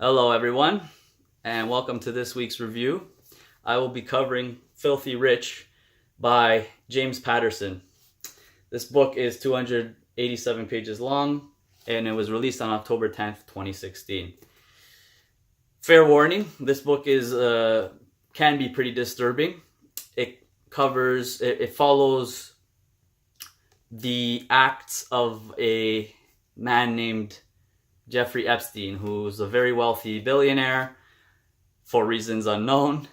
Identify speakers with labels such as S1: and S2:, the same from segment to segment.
S1: Hello everyone, and welcome to this week's review. I will be covering Filthy Rich by James Patterson. This book is 287 pages long, and it was released on October 10th, 2016. Fair warning, this book can be pretty disturbing. It follows the acts of a man named Jeffrey Epstein, who's a very wealthy billionaire for reasons unknown.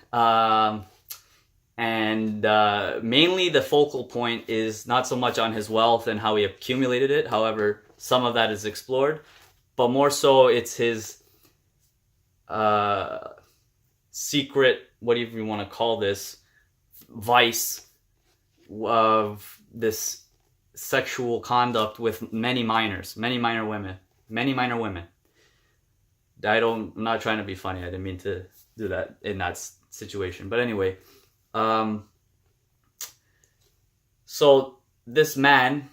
S1: Mainly the focal point is not so much on his wealth and how he accumulated it. However, some of that is explored, but more so it's his secret, whatever you want to call this, vice of this sexual conduct with many minor women. I'm not trying to be funny. I didn't mean to do that in that situation. But anyway, so this man,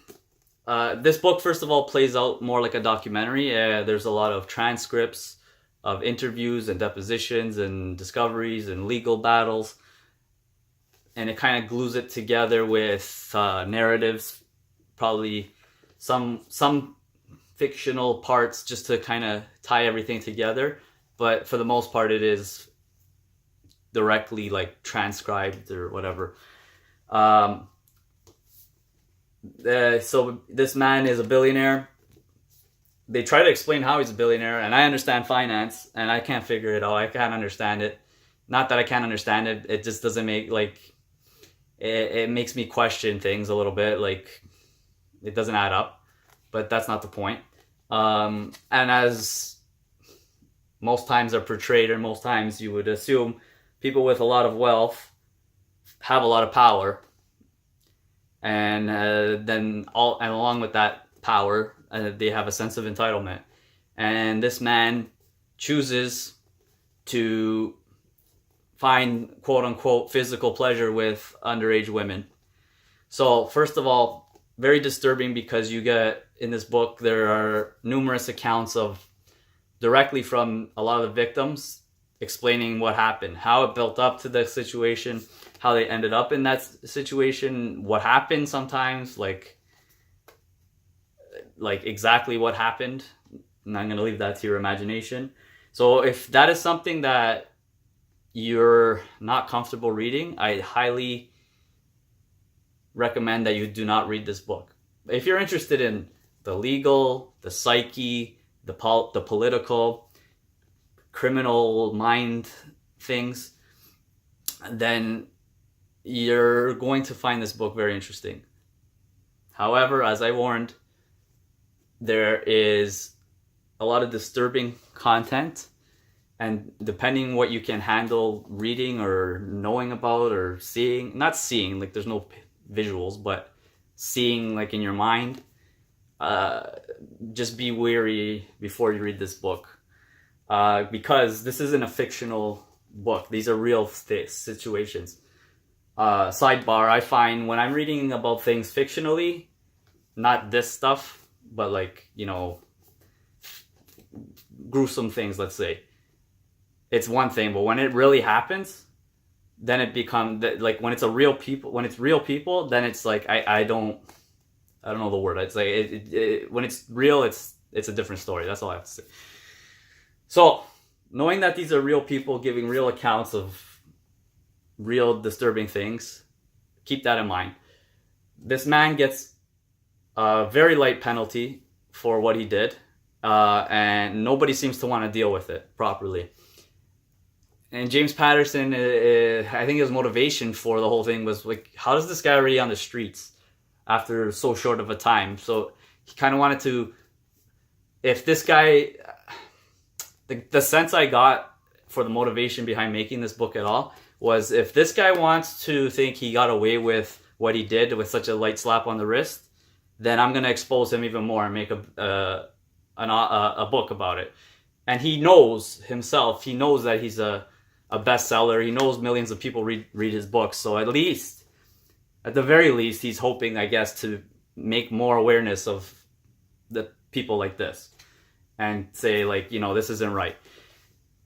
S1: this book, first of all, plays out more like a documentary. There's a lot of transcripts of interviews and depositions and discoveries and legal battles. And it kind of glues it together with narratives, probably some fictional parts just to kind of tie everything together. But for the most part, it is directly like transcribed or whatever. So this man is a billionaire. They try to explain how he's a billionaire, and I understand finance, and I can't figure it out. I can't understand it. Not that I can't understand it. It just doesn't make it makes me question things a little bit. Like, it doesn't add up. But that's not the point. And as most times are portrayed, or most times you would assume, people with a lot of wealth have a lot of power, and along with that power, they have a sense of entitlement. And this man chooses to find quote unquote physical pleasure with underage women. So first of all, very disturbing, because you get in this book, there are numerous accounts of directly from a lot of the victims explaining what happened, how it built up to the situation, how they ended up in that situation, what happened sometimes, like exactly what happened. And I'm going to leave that to your imagination. So if that is something that you're not comfortable reading, I highly recommend that you do not read this book. If you're interested in the legal, the psyche, the political, criminal mind things, then you're going to find this book very interesting. However, as I warned, there is a lot of disturbing content, and depending what you can handle reading or knowing about or seeing, not seeing, like there's no visuals, but seeing like in your mind, just be wary before you read this book, because this isn't a fictional book. These are real situations. Sidebar, I find when I'm reading about things fictionally, not this stuff, but gruesome things, let's say, it's one thing, but when it really happens, then it becomes like when it's real people, then it's like I don't know the word. It's like when it's real, it's a different story. That's all I have to say. So, knowing that these are real people giving real accounts of real disturbing things, keep that in mind. This man gets a very light penalty for what he did, and nobody seems to want to deal with it properly. And James Patterson, I think his motivation for the whole thing was like, how does this guy already on the streets after so short of a time? So he kind of wanted to, if this guy, the sense I got for the motivation behind making this book at all was, if this guy wants to think he got away with what he did with such a light slap on the wrist, then I'm going to expose him even more and make a book about it. And he knows himself, he knows that he's a bestseller. He knows millions of people read his books. So at the very least, he's hoping, I guess, to make more awareness of the people like this and say, like, this isn't right.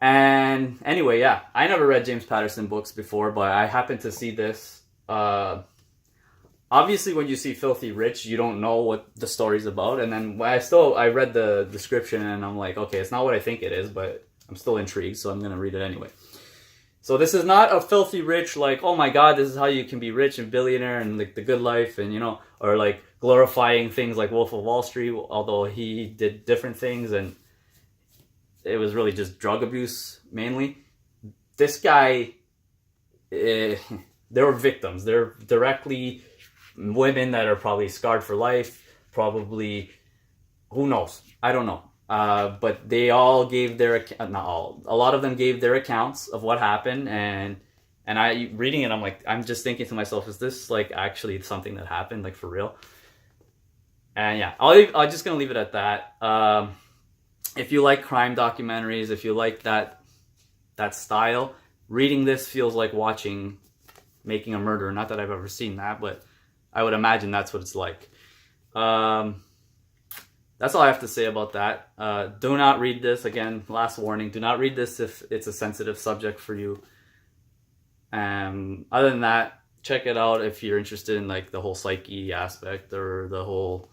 S1: And anyway, yeah, I never read James Patterson books before, but I happened to see this. Obviously, when you see Filthy Rich, you don't know what the story's about. And then I read the description and I'm like, okay, it's not what I think it is, but I'm still intrigued, so I'm gonna read it anyway. So this is not a filthy rich, like, oh my god, this is how you can be rich and billionaire and like the good life, and or like glorifying things like Wolf of Wall Street, although he did different things and it was really just drug abuse mainly. This guy, they were victims. They're directly women that are probably scarred for life, probably, who knows? I don't know. But they all gave their, not all, a lot of them gave their accounts of what happened, and I reading it, I'm just thinking to myself, is this like actually something that happened, like for real? And yeah, I'm just gonna leave it at that. If you like crime documentaries, if you like that style, reading this feels like watching Making a Murderer. Not that I've ever seen that, but I would imagine that's what it's like. That's all I have to say about that. Do not read this. Again, last warning. Do not read this if it's a sensitive subject for you. Other than that, check it out if you're interested in like the whole psyche aspect or the whole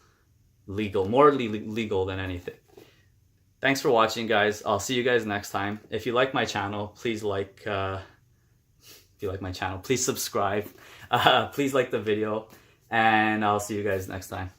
S1: legal, more legal than anything. Thanks for watching, guys. I'll see you guys next time. If you like my channel, please like. If you like my channel, please subscribe. Please like the video, and I'll see you guys next time.